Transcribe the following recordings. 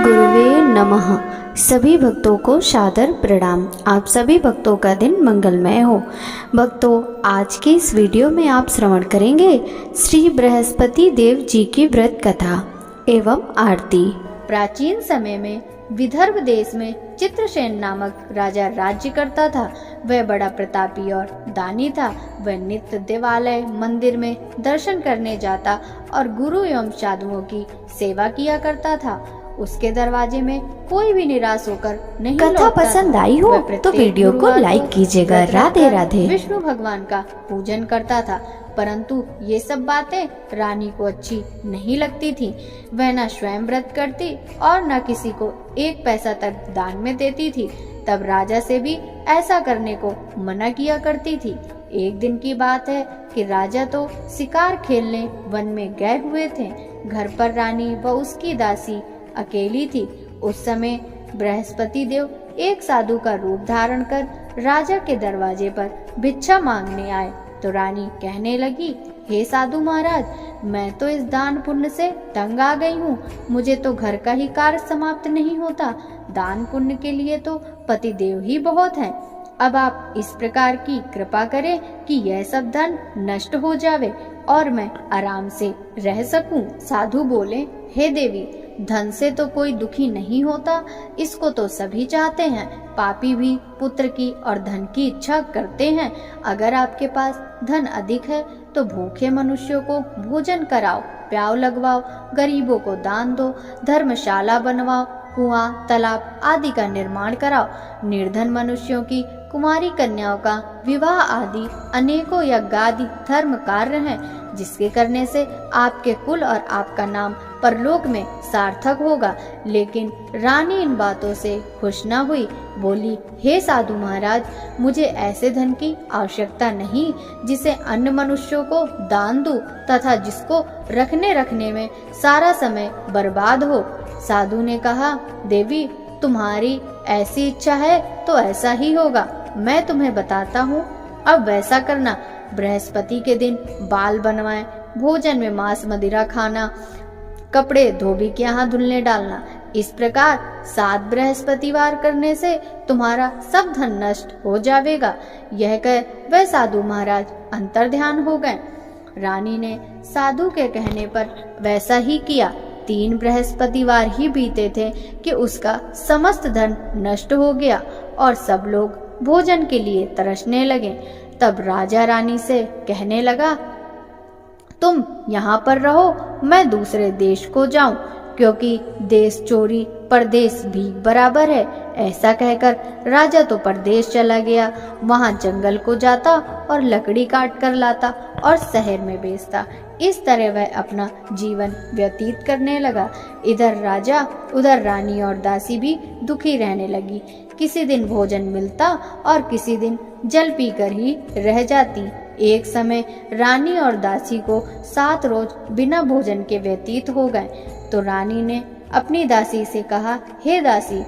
गुरुवे नमः। सभी भक्तों को सादर प्रणाम। आप सभी भक्तों का दिन मंगलमय हो। भक्तों, आज के इस वीडियो में आप श्रवण करेंगे श्री बृहस्पति देव जी की व्रत कथा एवं आरती। प्राचीन समय में विदर्भ देश में चित्रसेन नामक राजा राज्य करता था। वह बड़ा प्रतापी और दानी था। वह नित्य देवालय मंदिर में दर्शन करने जाता और गुरु एवं साधुओं की सेवा किया करता था। उसके दरवाजे में कोई भी निराश होकर नहीं कथा पसंद आई हो तो वीडियो को लाइक कीजिएगा। राधे राधे। विष्णु भगवान का पूजन करता था, परंतु ये सब बातें रानी को अच्छी नहीं लगती थी। वह न स्वयं व्रत करती और न किसी को एक पैसा तक दान में देती थी। तब राजा से भी ऐसा करने को मना किया करती थी। एक दिन की बात है कि राजा तो शिकार खेलने वन में गए हुए थे। घर पर रानी व उसकी दासी अकेली थी। उस समय बृहस्पति देव एक साधु का रूप धारण कर राजा के दरवाजे पर भिक्षा मांगने आए। तो रानी कहने लगी, हे साधु महाराज, मैं तो इस दान पुण्य से तंग आ गई हूँ। मुझे तो घर का ही कार्य समाप्त नहीं होता। दान पुण्य के लिए तो पति देव ही बहुत हैं। अब आप इस प्रकार की कृपा करें कि यह सब धन नष्ट हो जावे और मैं आराम से रह सकूं। साधु बोले, हे देवी, धन से तो कोई दुखी नहीं होता, इसको तो सभी चाहते हैं। पापी भी पुत्र की और धन की इच्छा करते हैं। अगर आपके पास धन अधिक है तो भूखे मनुष्यों को भोजन कराओ, प्याव लगवाओ, गरीबों को दान दो, धर्मशाला बनवाओ, कुआं, तालाब आदि का निर्माण कराओ। निर्धन मनुष्यों की कुमारी कन्याओं का विवाह आदि अनेकों यज्ञ आदि धर्म कार्य हैं, जिसके करने से आपके कुल और आपका नाम परलोक में सार्थक होगा। लेकिन रानी इन बातों से खुश न हुई। बोली, हे साधु महाराज, मुझे ऐसे धन की आवश्यकता नहीं जिसे अन्य मनुष्यों को दान दूं तथा जिसको रखने में सारा समय बर्बाद हो। साधु ने कहा, देवी, तुम्हारी ऐसी इच्छा है तो ऐसा ही होगा। मैं तुम्हें बताता हूँ, अब वैसा करना। बृहस्पति के दिन बाल बनवाएं, भोजन में मांस मदिरा खाना, कपड़े धोबी के यहाँ धुलने डालना। इस प्रकार 7 बृहस्पतिवार करने से तुम्हारा सब धन नष्ट हो जाएगा। यह कह वह साधु महाराज अंतर्ध्यान हो गए। रानी ने साधु के कहने पर वैसा ही किया। 3 बृहस्पतिवार ही बीते थे कि उसका समस्त धन नष्ट हो गया और सब लोग भोजन के लिए तरसने लगे। तब राजा रानी से कहने लगा, तुम यहाँ पर रहो, मैं दूसरे देश को जाऊं, क्योंकि देश चोरी परदेश भी बराबर है। ऐसा कहकर राजा तो परदेश चला गया। वहां जंगल को जाता और लकड़ी काट कर लाता और शहर में बेचता। इस तरह वह अपना जीवन व्यतीत करने लगा। इधर राजा उधर रानी और दासी भी दुखी रहने लगी। किसी दिन भोजन मिलता और किसी दिन जल पीकर ही रह जाती। एक समय रानी और दासी को 7 रोज बिना भोजन के व्यतीत हो गए। तो रानी ने अपनी दासी से कहा, हे दासी,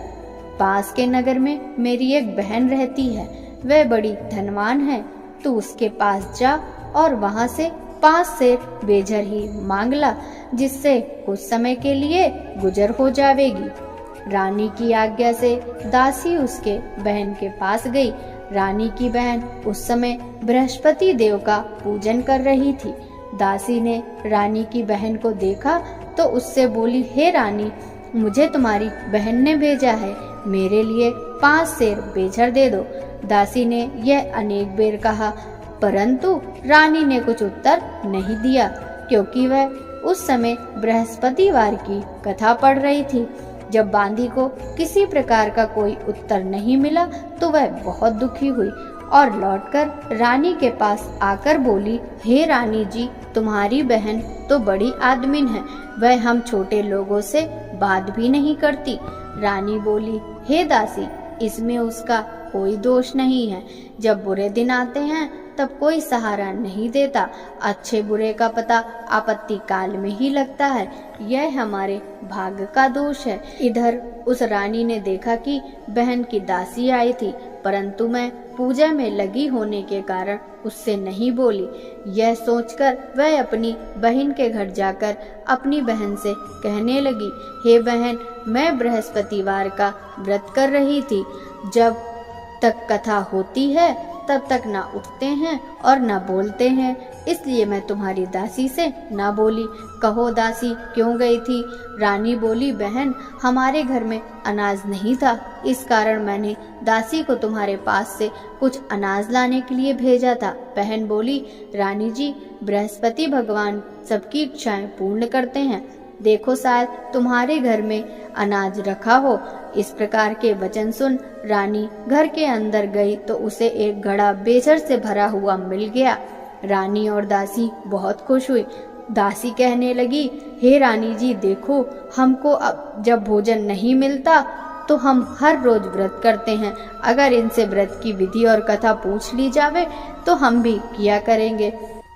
पास के नगर में मेरी एक बहन रहती है। वह बड़ी धनवान है। तू उसके पास जा और वहां से 5 सेर बेझर ही मांग ला, जिससे कुछ समय के लिए गुजर हो जाएगी। रानी की आज्ञा से दासी उसके बहन के पास गई। रानी की बहन उस समय बृहस्पति देव का पूजन कर रही थी। दासी ने रानी की बहन को देखा तो उससे बोली, हे रानी, मुझे तुम्हारी बहन ने भेजा है, मेरे लिए 5 सेर बेझर दे दो। दासी ने यह अनेक बेर कहा, परंतु रानी ने कुछ उत्तर नहीं दिया, क्योंकि वह उस समय बृहस्पतिवार की कथा पढ़ रही थी। जब बांदी को किसी प्रकार का कोई उत्तर नहीं मिला तो वह बहुत दुखी हुई और लौटकर रानी के पास आकर बोली, हे रानी जी, तुम्हारी बहन तो बड़ी आदमीन है। वह हम छोटे लोगों से बात भी नहीं करती। रानी बोली, हे दासी, इसमें उसका कोई दोष नहीं है। जब बुरे दिन आते हैं तब कोई सहारा नहीं देता। अच्छे बुरे का पता आपत्ति काल में ही लगता है। यह हमारे भाग्य का दोष है। इधर उस रानी ने देखा कि बहन की दासी आई थी, परंतु मैं पूजा में लगी होने के कारण उससे नहीं बोली। यह सोचकर वह अपनी बहन के घर जाकर अपनी बहन से कहने लगी, हे बहन, मैं बृहस्पतिवार का व्रत कर रही थी। जब तक कथा होती है तब तक ना उठते हैं और ना बोलते हैं, इसलिए मैं तुम्हारी दासी से ना बोली। कहो दासी क्यों गई थी? रानी बोली, बहन, हमारे घर में अनाज नहीं था, इस कारण मैंने दासी को तुम्हारे पास से कुछ अनाज लाने के लिए भेजा था। बहन बोली, रानी जी, बृहस्पति भगवान सबकी इच्छाएं पूर्ण करते हैं, देखो शायद तुम्हारे घर में अनाज रखा हो। इस प्रकार के वचन सुन रानी घर के अंदर गई तो उसे एक घड़ा बेचर से भरा हुआ मिल गया। रानी और दासी बहुत खुश हुई। दासी कहने लगी, हे रानी जी, देखो, हमको अब जब भोजन नहीं मिलता तो हम हर रोज व्रत करते हैं। अगर इनसे व्रत की विधि और कथा पूछ ली जावे तो हम भी किया करेंगे।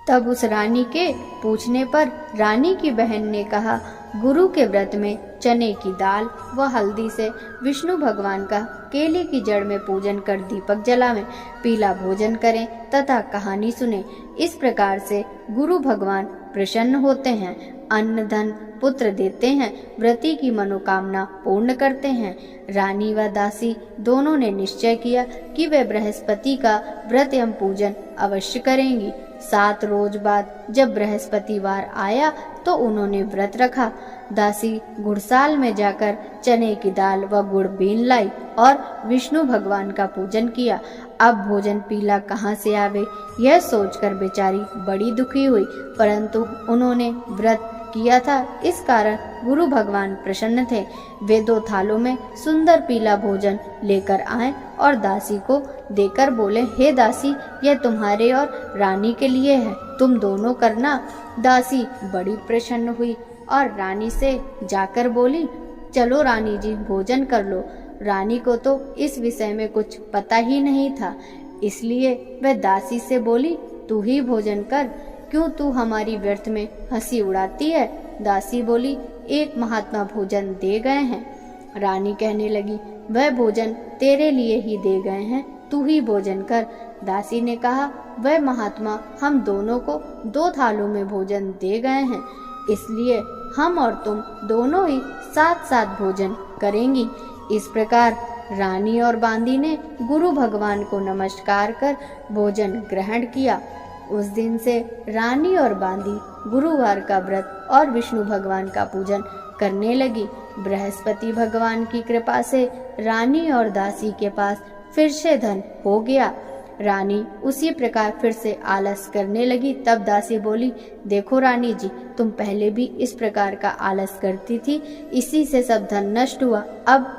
तब उस रानी के पूछने पर रानी की बहन ने कहा, गुरु के व्रत में चने की दाल व हल्दी से विष्णु भगवान का केले की जड़ में पूजन कर दीपक जलावें, पीला भोजन करें तथा कहानी सुने। इस प्रकार से गुरु भगवान प्रसन्न होते हैं, अन्न धन पुत्र देते हैं, व्रती की मनोकामना पूर्ण करते हैं। रानी व दासी दोनों ने निश्चय किया कि वे बृहस्पति का व्रत एवं पूजन अवश्य करेंगी। 7 रोज बाद जब बृहस्पतिवार आया तो उन्होंने व्रत रखा। दासी घुड़साल में जाकर चने की दाल व गुड़ बीन लाई और विष्णु भगवान का पूजन किया। अब भोजन पीला कहाँ से आवे, यह सोचकर बेचारी बड़ी दुखी हुई, परंतु उन्होंने व्रत किया था, इस कारण गुरु भगवान प्रसन्न थे। वे 2 थालों में सुंदर पीला भोजन लेकर आए और दासी को देकर बोले, हे दासी, यह तुम्हारे और रानी के लिए है, तुम दोनों करना। दासी बड़ी प्रसन्न हुई और रानी से जाकर बोली, चलो रानी जी, भोजन कर लो। रानी को तो इस विषय में कुछ पता ही नहीं था, इसलिए वह दासी से बोली, तू ही भोजन कर, क्यों तू हमारी व्यर्थ में हंसी उड़ाती है? दासी बोली, एक महात्मा भोजन दे गए हैं। रानी कहने लगी, वह भोजन तेरे लिए ही दे गए हैं, तू ही भोजन कर। दासी ने कहा, वह महात्मा हम दोनों को 2 थालों में भोजन दे गए हैं, इसलिए हम और तुम दोनों ही साथ-साथ भोजन करेंगी। इस प्रकार रानी और बांदी ने गुरु भगवान को नमस्कार कर भोजन ग्रहण किया। उस दिन से रानी और बांदी गुरुवार का व्रत और विष्णु भगवान का पूजन करने लगी। बृहस्पति भगवान की कृपा से रानी और दासी के पास फिर से धन हो गया। रानी उसी प्रकार फिर से आलस करने लगी। तब दासी बोली, देखो रानी जी, तुम पहले भी इस प्रकार का आलस करती थी, इसी से सब धन नष्ट हुआ। अब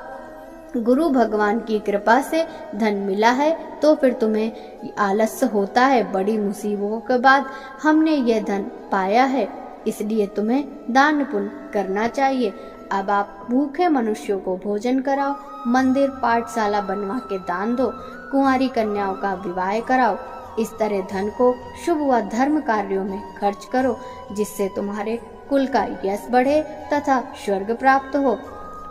गुरु भगवान की कृपा से धन मिला है तो फिर तुम्हें आलस्य होता है। बड़ी मुसीबतों के बाद हमने यह धन पाया है, इसलिए तुम्हें दान पुण्य करना चाहिए। अब आप भूखे मनुष्यों को भोजन कराओ, मंदिर पाठशाला बनवा के दान दो, कुंवारी कन्याओं का विवाह कराओ। इस तरह धन को शुभ व धर्म कार्यों में खर्च करो, जिससे तुम्हारे कुल का यश बढ़े तथा स्वर्ग प्राप्त हो।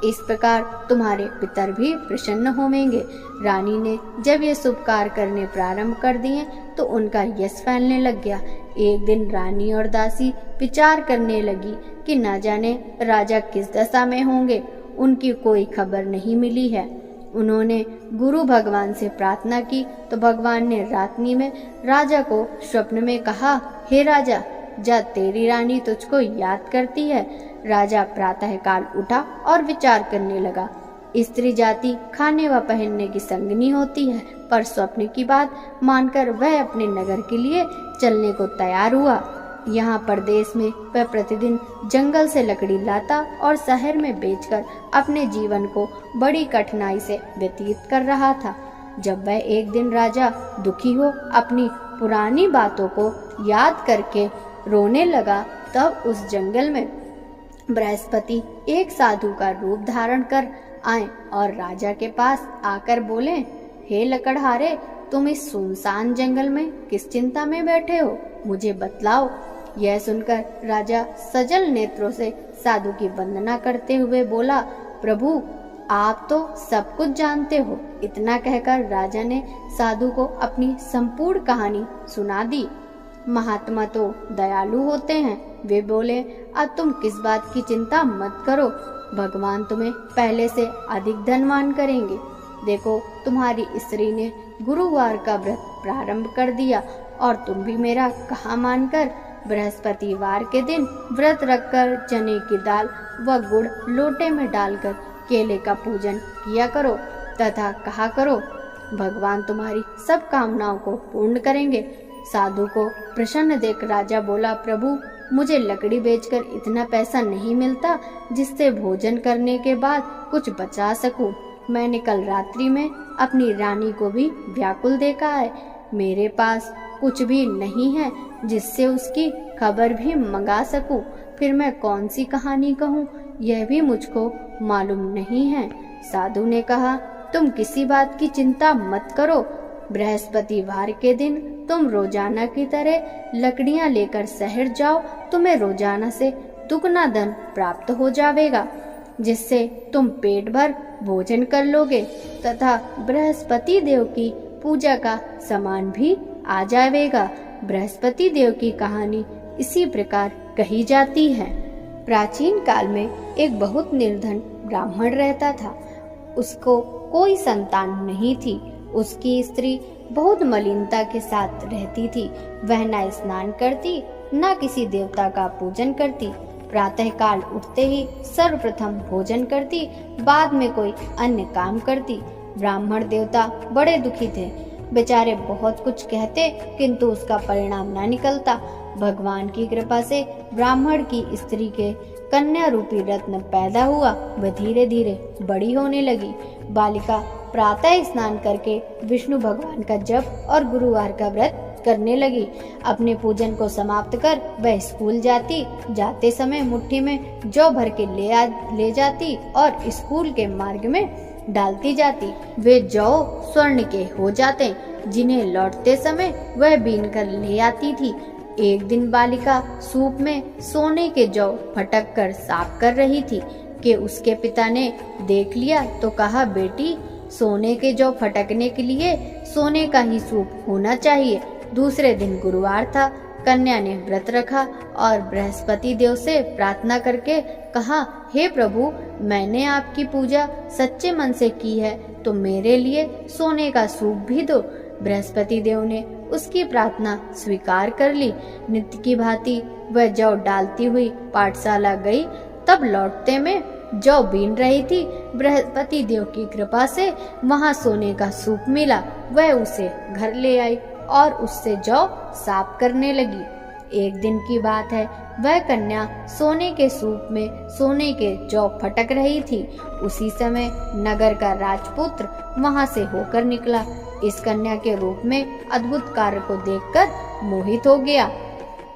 इस प्रकार तुम्हारे पितर भी प्रसन्न होंगे। रानी ने जब ये शुभ कार्य करने प्रारंभ कर दिए तो उनका यश फैलने लग गया। एक दिन रानी और दासी विचार करने लगी कि न जाने राजा किस दशा में होंगे, उनकी कोई खबर नहीं मिली है। उन्होंने गुरु भगवान से प्रार्थना की तो भगवान ने रात्रि में राजा को स्वप्न में कहा, हे राजा, जा तेरी रानी तुझको याद करती है। राजा प्रातःकाल उठा और विचार करने लगा। स्त्री जाति खाने व पहनने की संगनी होती है, पर स्वप्न की बात मानकर वह अपने नगर के लिए चलने को तैयार हुआ। यहाँ परदेश में वह प्रतिदिन जंगल से लकड़ी लाता और शहर में बेचकर अपने जीवन को बड़ी कठिनाई से व्यतीत कर रहा था। जब वह एक दिन राजा दुखी हो अपनी पुरानी बातों को याद करके रोने लगा, तब उस जंगल में बृहस्पति एक साधु का रूप धारण कर आए और राजा के पास आकर बोले, हे लकड़हारे, तुम इस सुनसान जंगल में किस चिंता में बैठे हो, मुझे बतलाओ। यह सुनकर राजा सजल नेत्रों से साधु की वंदना करते हुए बोला, प्रभु आप तो सब कुछ जानते हो। इतना कहकर राजा ने साधु को अपनी संपूर्ण कहानी सुना दी। महात्मा तो दयालु होते हैं। वे बोले, अब तुम किस बात की चिंता मत करो, भगवान तुम्हें पहले से अधिक धनवान करेंगे। देखो तुम्हारी स्त्री ने गुरुवार का व्रत प्रारंभ कर दिया और तुम भी मेरा कहा मानकर बृहस्पतिवार के दिन व्रत रखकर चने की दाल व गुड़ लोटे में डालकर केले का पूजन किया करो तथा कहा करो, भगवान तुम्हारी सब कामनाओं को पूर्ण करेंगे। साधु को प्रसन्न देख राजा बोला, प्रभु मुझे लकड़ी बेचकर इतना पैसा नहीं मिलता जिससे भोजन करने के बाद कुछ बचा सकूं। मैंने कल रात्रि में अपनी रानी को भी व्याकुल देखा है। मेरे पास कुछ भी नहीं है जिससे उसकी खबर भी मंगा सकूं। फिर मैं कौन सी कहानी कहूं, यह भी मुझको मालूम नहीं है। साधु ने कहा, तुम किसी बात की चिंता मत करो। बृहस्पतिवार के दिन तुम रोजाना की तरह लकड़ियां लेकर शहर जाओ। तुम्हें रोजाना से दुगना धन प्राप्त हो जाएगा, जिससे तुम पेट भर भोजन कर लोगे तथा बृहस्पति देव की पूजा का सामान भी आ जाएगा। बृहस्पति देव की कहानी इसी प्रकार कही जाती है। प्राचीन काल में एक बहुत निर्धन ब्राह्मण रहता था। उसको कोई संतान नहीं थी। उसकी स्त्री बहुत मलिनता के साथ रहती थी। वह न स्नान करती, न किसी देवता का पूजन करती। प्रातः काल उठते ही सर्वप्रथम भोजन करती, बाद में कोई अन्य काम करती। ब्राह्मण देवता बड़े दुखी थे। बेचारे बहुत कुछ कहते किंतु उसका परिणाम न निकलता। भगवान की कृपा से ब्राह्मण की स्त्री के कन्या रूपी रत्न पैदा हुआ। वह धीरे धीरे बड़ी होने लगी। बालिका प्रातः स्नान करके विष्णु भगवान का जप और गुरुवार का व्रत करने लगी। अपने पूजन को समाप्त कर वह स्कूल जाती। जाते समय मुट्ठी में जौ भर के ले जाती और स्कूल के मार्ग में डालती जाती। वे जौ स्वर्ण के हो जाते, जिन्हें लौटते समय वह बीन कर ले आती थी। एक दिन बालिका सूप में सोने के जौ फटक कर साफ कर रही थी कि उसके पिता ने देख लिया तो कहा, बेटी सोने के जौ फटकने के लिए सोने का ही सूप होना चाहिए। दूसरे दिन गुरुवार था। कन्या ने व्रत रखा और बृहस्पति देव से प्रार्थना करके कहा, हे प्रभु मैंने आपकी पूजा सच्चे मन से की है तो मेरे लिए सोने का सूप भी दो। बृहस्पति देव ने उसकी प्रार्थना स्वीकार कर ली। नित्य की भांति वह जौ डालती हुई पाठशाला गई। तब लौटते में जौ बीन रही थी। बृहस्पति देव की कृपा से वहां सोने का सूप मिला। वह उसे घर ले आई और उससे जौ साफ करने लगी। एक दिन की बात है, वह कन्या सोने के सूप में सोने के जौ फटक रही थी। उसी समय नगर का राजपुत्र वहां से होकर निकला। इस कन्या के रूप में अद्भुत कार्य को देखकर मोहित हो गया।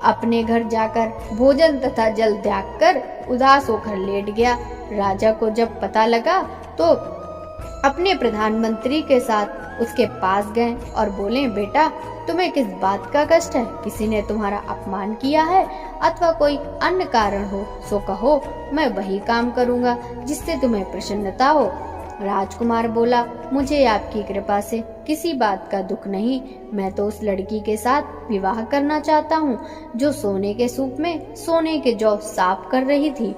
अपने घर जाकर भोजन तथा जल त्याग कर उदास होकर लेट गया। राजा को जब पता लगा तो अपने प्रधानमंत्री के साथ उसके पास गए और बोले, बेटा तुम्हें किस बात का कष्ट है? किसी ने तुम्हारा अपमान किया है अथवा कोई अन्य कारण हो सो कहो, मैं वही काम करूंगा जिससे तुम्हें प्रसन्नता हो। राजकुमार बोला, मुझे आपकी कृपा से किसी बात का दुख नहीं। मैं तो उस लड़की के साथ विवाह करना चाहता हूँ जो सोने के सूप में सोने के जौ साफ कर रही थी।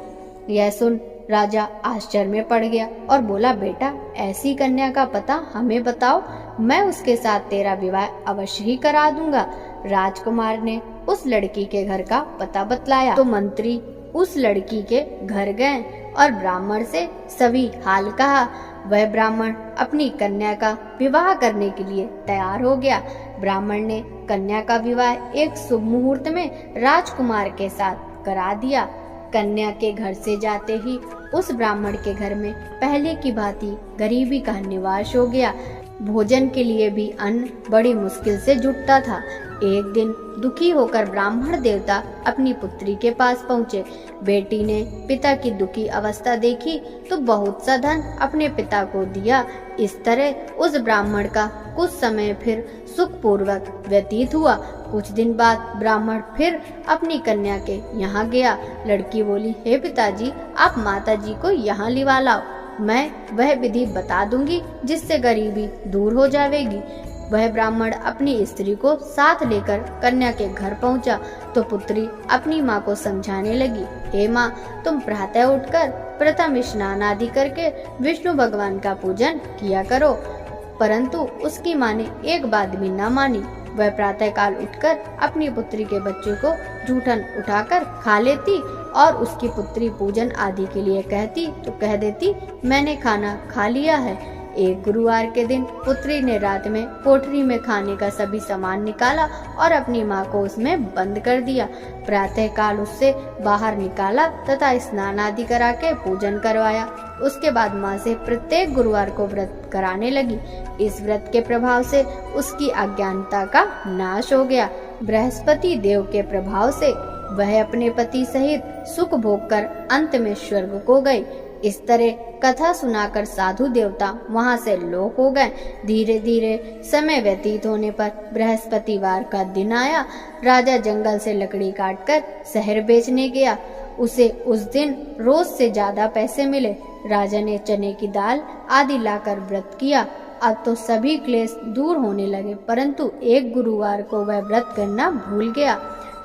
यह सुन राजा आश्चर्य में पड़ गया और बोला, बेटा ऐसी कन्या का पता हमें बताओ, मैं उसके साथ तेरा विवाह अवश्य ही करा दूंगा। राजकुमार ने उस लड़की के घर का पता बतलाया तो मंत्री उस लड़की के घर गए और ब्राह्मण से सभी हाल कहा। वह ब्राह्मण अपनी कन्या का विवाह करने के लिए तैयार हो गया। ब्राह्मण ने कन्या का विवाह एक शुभ मुहूर्त में राजकुमार के साथ करा दिया। कन्या के घर से जाते ही उस ब्राह्मण के घर में पहले की भांति गरीबी का निवास हो गया। भोजन के लिए भी अन्न बड़ी मुश्किल से जुटता था। एक दिन दुखी होकर ब्राह्मण देवता अपनी पुत्री के पास पहुँचे। बेटी ने पिता की दुखी अवस्था देखी तो बहुत सा धन अपने पिता को दिया। इस तरह उस ब्राह्मण का कुछ समय फिर सुखपूर्वक व्यतीत हुआ। कुछ दिन बाद ब्राह्मण फिर अपनी कन्या के यहाँ गया। लड़की बोली, हे पिताजी, आप माताजी को यहाँ लिवा लाओ, मैं वह विधि बता दूंगी जिससे गरीबी दूर हो जाएगी। वह ब्राह्मण अपनी स्त्री को साथ लेकर कन्या के घर पहुंचा तो पुत्री अपनी माँ को समझाने लगी, हे माँ, तुम प्रातः उठकर प्रथम स्नान आदि करके विष्णु भगवान का पूजन किया करो। परंतु उसकी माँ ने एक बात भी न मानी। वह प्रातः काल उठकर अपनी पुत्री के बच्चे को जूठन उठाकर खा लेती और उसकी पुत्री पूजन आदि के लिए कहती तो कह देती, मैंने खाना खा लिया है। एक गुरुवार के दिन पुत्री ने रात में कोठरी में खाने का सभी सामान निकाला और अपनी माँ को उसमें बंद कर दिया। प्रातः काल उससे बाहर निकाला तथा स्नान आदि करा के पूजन करवाया। उसके बाद माँ से प्रत्येक गुरुवार को व्रत कराने लगी। इस व्रत के प्रभाव से उसकी अज्ञानता का नाश हो गया। बृहस्पति देव के प्रभाव से वह अपने पति सहित सुख भोग कर अंत में स्वर्ग को गई। इस तरह कथा सुनाकर साधु देवता वहां से लोप हो गए। धीरे धीरे समय व्यतीत होने पर बृहस्पतिवार का दिन आया। राजा जंगल से लकड़ी काटकर शहर बेचने गया। उसे उस दिन रोज से ज्यादा पैसे मिले। राजा ने चने की दाल आदि लाकर व्रत किया। अब तो सभी क्लेश दूर होने लगे, परंतु एक गुरुवार को वह व्रत करना भूल गया।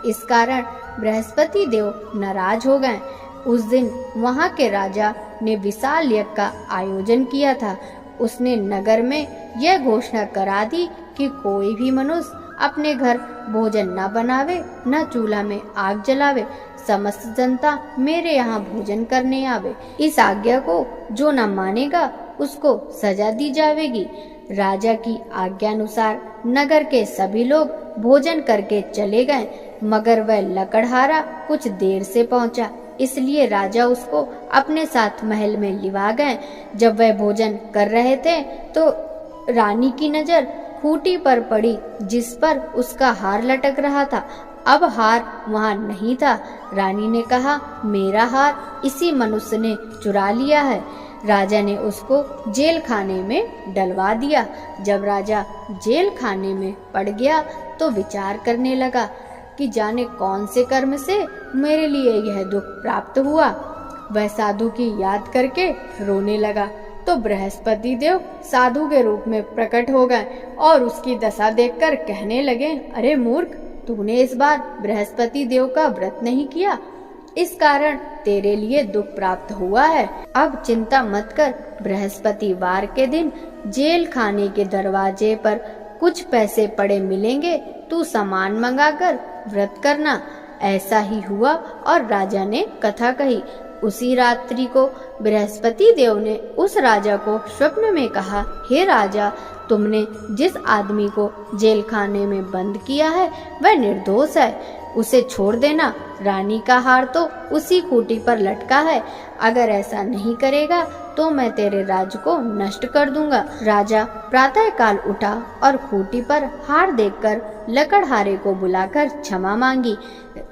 इस कारण बृहस्पति देव नाराज हो गए। उस दिन वहां के राजा ने विशाल यज्ञ का आयोजन किया था। उसने नगर में यह घोषणा करा दी कि कोई भी मनुष्य अपने घर भोजन न बनावे, न चूल्हा में आग जलावे। समस्त जनता मेरे यहाँ भोजन करने आवे। इस आज्ञा को जो न मानेगा उसको सजा दी जाएगी। राजा की आज्ञानुसार नगर के सभी लोग भोजन करके चले गए, मगर वह लकड़हारा कुछ देर से पहुंचा, इसलिए राजा उसको अपने साथ महल में लिवा गए। जब वह भोजन कर रहे थे तो रानी की नजर खूंटी पर पड़ी जिस पर उसका हार लटक रहा था। अब हार वहां नहीं था। रानी ने कहा, मेरा हार इसी मनुष्य ने चुरा लिया है। राजा ने उसको जेल खाने में डलवा दिया। जब राजा जेल खाने में पड़ गया तो विचार करने लगा कि जाने कौन से कर्म से मेरे लिए यह दुख प्राप्त हुआ। वह साधु की याद करके रोने लगा तो बृहस्पति देव साधु के रूप में प्रकट हो गए और उसकी दशा देखकर कहने लगे, अरे मूर्ख, तूने इस बार बृहस्पति देव का व्रत नहीं किया, इस कारण तेरे लिए दुख प्राप्त हुआ है। अब चिंता मत कर, बृहस्पतिवार के दिन जेल खाने के दरवाजे पर कुछ पैसे पड़े मिलेंगे, तू सामान मंगाकर व्रत करना। ऐसा ही हुआ और राजा ने कथा कही। उसी रात्रि को बृहस्पति देव ने उस राजा को स्वप्न में कहा, हे राजा, तुमने जिस आदमी को जेल खाने में बंद किया है वह निर्दोष है, उसे छोड़ देना। रानी का हार तो उसी खूंटी पर लटका है, अगर ऐसा नहीं करेगा तो मैं तेरे राज्य को नष्ट कर दूंगा। राजा प्रातः काल उठा और खूंटी पर हार देखकर लकड़हारे को बुलाकर क्षमा मांगी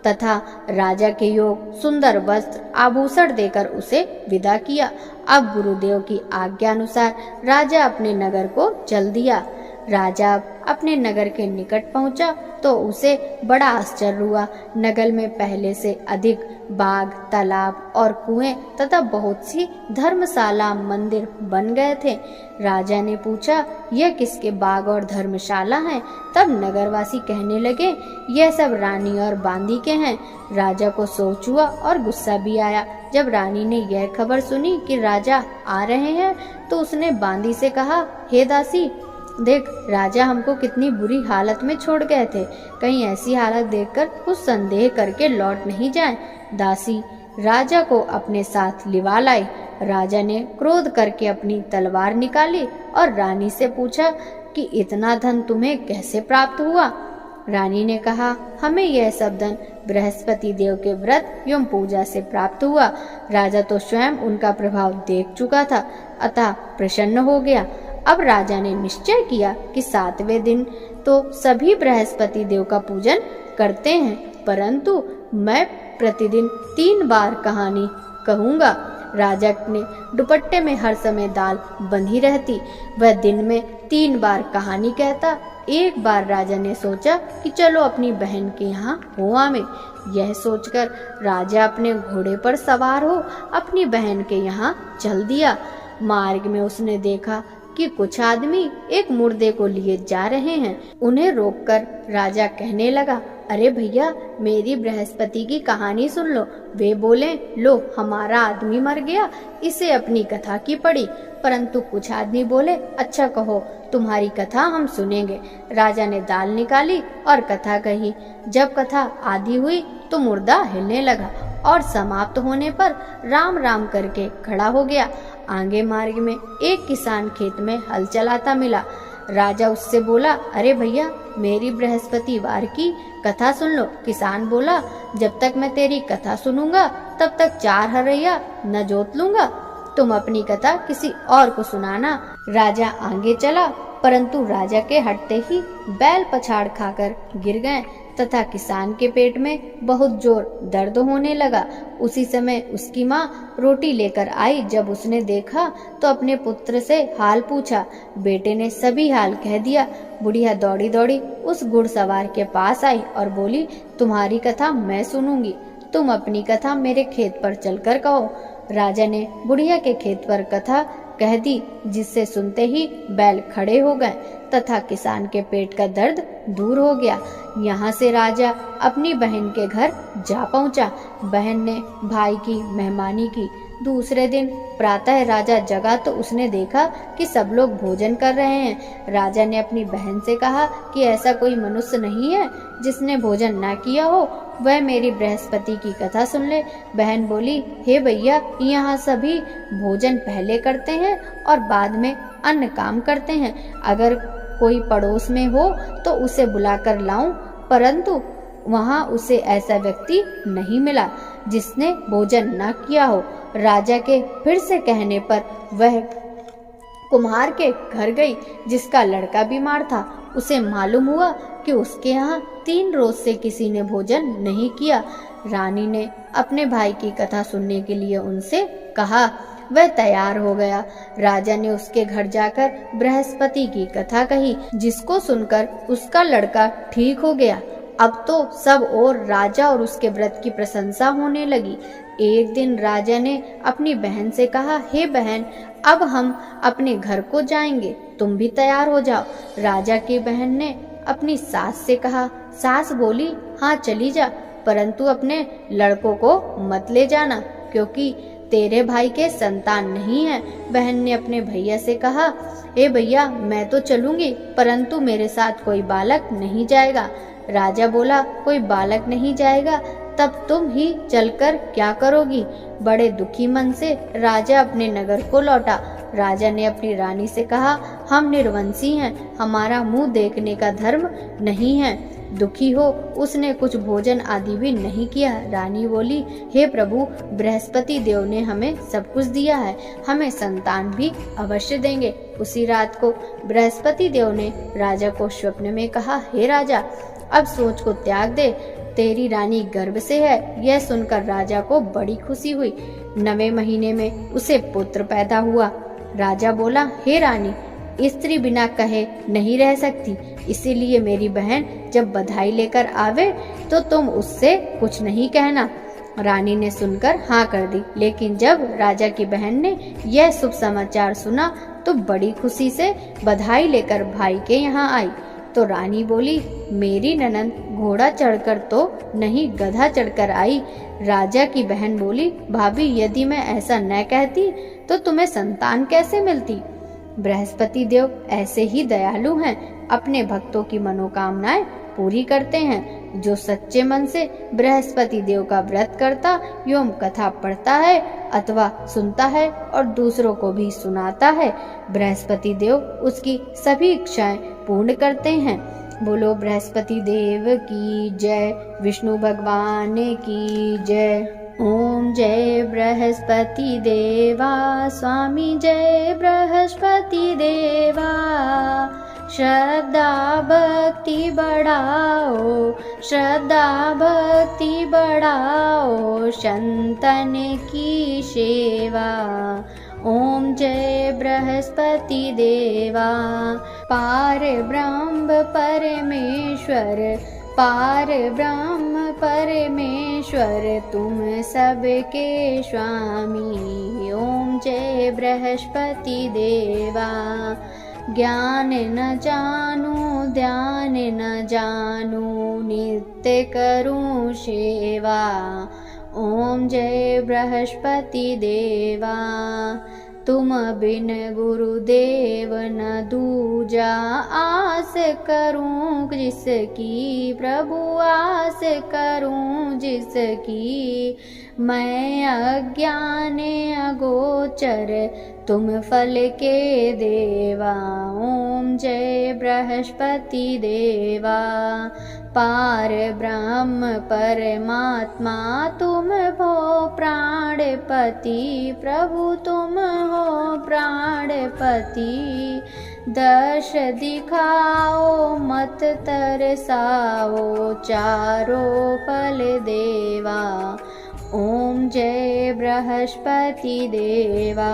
तथा राजा के योग सुंदर वस्त्र आभूषण देकर उसे विदा किया। अब गुरुदेव की आज्ञा अनुसार राजा अपने नगर को चल दिया। राजा अपने नगर के निकट पहुंचा तो उसे बड़ा आश्चर्य हुआ। नगर में पहले से अधिक बाग, तालाब और कुएं तथा बहुत सी धर्मशाला, मंदिर बन गए थे। राजा ने पूछा, यह किसके बाग और धर्मशाला हैं? तब नगरवासी कहने लगे, यह सब रानी और बांदी के हैं। राजा को सोच हुआ और गुस्सा भी आया। जब रानी ने यह खबर सुनी कि राजा आ रहे हैं तो उसने बांदी से कहा, हे दासी, देख, राजा हमको कितनी बुरी हालत में छोड़ गए थे, कहीं ऐसी हालत देखकर कुछ संदेह करके लौट नहीं जाएं। दासी राजा को अपने साथ लिवा लाई। राजा ने क्रोध करके अपनी तलवार निकाली और रानी से पूछा कि इतना धन तुम्हें कैसे प्राप्त हुआ? रानी ने कहा, हमें यह सब धन बृहस्पति देव के व्रत एवं पूजा से प्राप्त हुआ। राजा तो स्वयं उनका प्रभाव देख चुका था, अतः प्रसन्न हो गया। अब राजा ने निश्चय किया कि 7वें दिन तो सभी बृहस्पति देव का पूजन करते हैं, परंतु मैं प्रतिदिन 3 बार कहानी कहूँगा। राजा ने दुपट्टे में हर समय दाल बंधी रहती। वह दिन में 3 बार कहानी कहता। एक बार राजा ने सोचा कि चलो अपनी बहन के यहाँ हो आवे। यह सोचकर राजा अपने घोड़े पर सवार हो अपनी बहन के यहाँ चल दिया। मार्ग में उसने देखा कि कुछ आदमी एक मुर्दे को लिए जा रहे हैं। उन्हें रोककर राजा कहने लगा, अरे भैया, मेरी बृहस्पति की कहानी सुन लो। वे बोले, लो हमारा आदमी मर गया, इसे अपनी कथा की पड़ी। परंतु कुछ आदमी बोले, अच्छा कहो, तुम्हारी कथा हम सुनेंगे। राजा ने दाल निकाली और कथा कही। जब कथा आधी हुई तो मुर्दा हिलने लगा और समाप्त होने पर राम राम करके खड़ा हो गया। आगे मार्ग में एक किसान खेत में हल चलाता मिला। राजा उससे बोला, अरे भैया, मेरी बृहस्पतिवार की कथा सुन लो। किसान बोला, जब तक मैं तेरी कथा सुनूंगा तब तक 4 हरैया न जोत लूंगा। तुम अपनी कथा किसी और को सुनाना। राजा आगे चला, परंतु राजा के हटते ही बैल पछाड़ खाकर गिर गए तथा किसान के पेट में बहुत जोर दर्द होने लगा। उसी समय उसकी माँ रोटी लेकर आई। जब उसने देखा तो अपने पुत्र से हाल पूछा। बेटे ने सभी हाल कह दिया। बुढ़िया दौड़ी दौड़ी उस घुड़सवार के पास आई और बोली, तुम्हारी कथा मैं सुनूंगी, तुम अपनी कथा मेरे खेत पर चलकर कहो। राजा ने बुढ़िया के खेत पर कथा कह दी, जिससे सुनते ही बैल खड़े हो गए तथा किसान के पेट का दर्द दूर हो गया। यहाँ से राजा अपनी बहन के घर जा पहुँचा। बहन ने भाई की मेहमानी की। दूसरे दिन प्रातः राजा जगा तो उसने देखा कि सब लोग भोजन कर रहे हैं। राजा ने अपनी बहन से कहा कि ऐसा कोई मनुष्य नहीं है जिसने भोजन ना किया हो, वह मेरी बृहस्पति की कथा सुन ले। बहन बोली, हे भैया, यहाँ सभी भोजन पहले करते हैं और बाद में अन्य काम करते हैं। अगर कोई पड़ोस में हो तो उसे बुलाकर लाऊं, परंतु वहाँ उसे ऐसा व्यक्ति नहीं मिला जिसने भोजन न किया हो। राजा के फिर से कहने पर वह कुम्हार के घर गई, जिसका लड़का बीमार था। उसे मालूम हुआ कि उसके यहाँ 3 रोज से किसी ने भोजन नहीं किया। रानी ने अपने भाई की कथा सुनने के लिए उनसे कहा। वह तैयार हो गया। राजा ने उसके घर जाकर बृहस्पति की कथा कही, जिसको सुनकर उसका लड़का ठीक हो गया। अब तो सब और राजा और उसके व्रत की प्रशंसा होने लगी। एक दिन राजा ने अपनी बहन से कहा, हे बहन, अब हम अपने घर को जाएंगे, तुम भी तैयार हो जाओ। राजा की बहन ने अपनी सास से कहा। सास बोली, हाँ चली जा, परंतु अपने लड़कों को मत ले जाना, क्योंकि तेरे भाई के संतान नहीं है। बहन ने अपने भैया से कहा, हे भैया, मैं तो चलूंगी, परंतु मेरे साथ कोई बालक नहीं जाएगा। राजा बोला, कोई बालक नहीं जाएगा, तब तुम ही चलकर क्या करोगी? बड़े दुखी मन से राजा अपने नगर को लौटा। राजा ने अपनी रानी से कहा, हम निर्वंशी हैं, हमारा मुंह देखने का धर्म नहीं है। दुखी हो उसने कुछ भोजन आदि भी नहीं किया। रानी बोली, हे प्रभु, बृहस्पति देव ने हमें सब कुछ दिया है, हमें संतान भी अवश्य देंगे। उसी रात को बृहस्पति देव ने राजा को स्वप्न में कहा, हे राजा, अब सोच को त्याग दे, तेरी रानी गर्भ से है। यह सुनकर राजा को बड़ी खुशी हुई। 9वें महीने में उसे पुत्र पैदा हुआ। राजा बोला, हे रानी, स्त्री बिना कहे नहीं रह सकती, इसीलिए मेरी बहन जब बधाई लेकर आवे तो तुम उससे कुछ नहीं कहना। रानी ने सुनकर हाँ कर दी। लेकिन जब राजा की बहन ने यह शुभ समाचार सुना तो बड़ी खुशी से बधाई लेकर भाई के यहाँ आई। तो रानी बोली, मेरी ननंद घोड़ा चढ़कर तो नहीं, गधा चढ़कर आई। राजा की बहन बोली, भाभी, यदि मैं ऐसा न कहती तो तुम्हें संतान कैसे मिलती? बृहस्पति देव ऐसे ही दयालु हैं, अपने भक्तों की मनोकामनाएं पूरी करते हैं। जो सच्चे मन से बृहस्पति देव का व्रत करता एवं कथा पढ़ता है अथवा सुनता है और दूसरों को भी सुनाता है, बृहस्पति देव उसकी सभी इच्छाएं पूर्ण करते हैं। बोलो बृहस्पति देव की जय, विष्णु भगवान की जय। ओम जय बृहस्पति देवा, स्वामी जय बृहस्पति देवा। श्रद्धा भक्ति बढ़ाओ, श्रद्धा भक्ति बढ़ाओ संतन की सेवा। ओम जय बृहस्पति देवा। पार ब्रह्म परमेश्वर, पार ब्रह्म परमेश्वर, तुम सबके स्वामी। ओम जय बृहस्पति देवा। ज्ञान न जानू ध्यान न जानू, नित्य करूं सेवा। ओम जय बृहस्पति देवा। तुम बिन गुरुदेव न दूजा, आस करूं जिसकी प्रभु आस करूं जिसकी। मैं अज्ञान अगोचर, तुम फल के देवा। ओम जय बृहस्पति देवा। पार ब्रह्म परमात्मा, तुम हो प्राणपति प्रभु, तुम हो प्राणपति। दर्श दिखाओ मत तरसाओ, चारों फल देवा। ओम जय बृहस्पति देवा।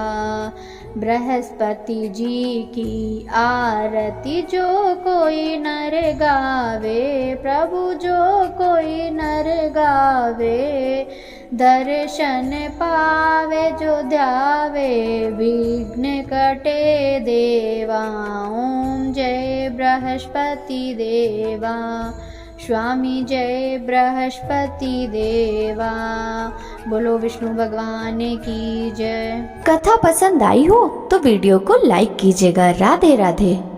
बृहस्पति जी की आरती जो कोई नर गावे, प्रभु जो कोई नर गावे। दर्शन पावे जो ध्यावे, विघ्न कटे देवा। ओम जय बृहस्पति देवा। स्वामी जय बृहस्पति देवा। बोलो विष्णु भगवान की जय। कथा पसंद आई हो तो वीडियो को लाइक कीजिएगा। राधे राधे।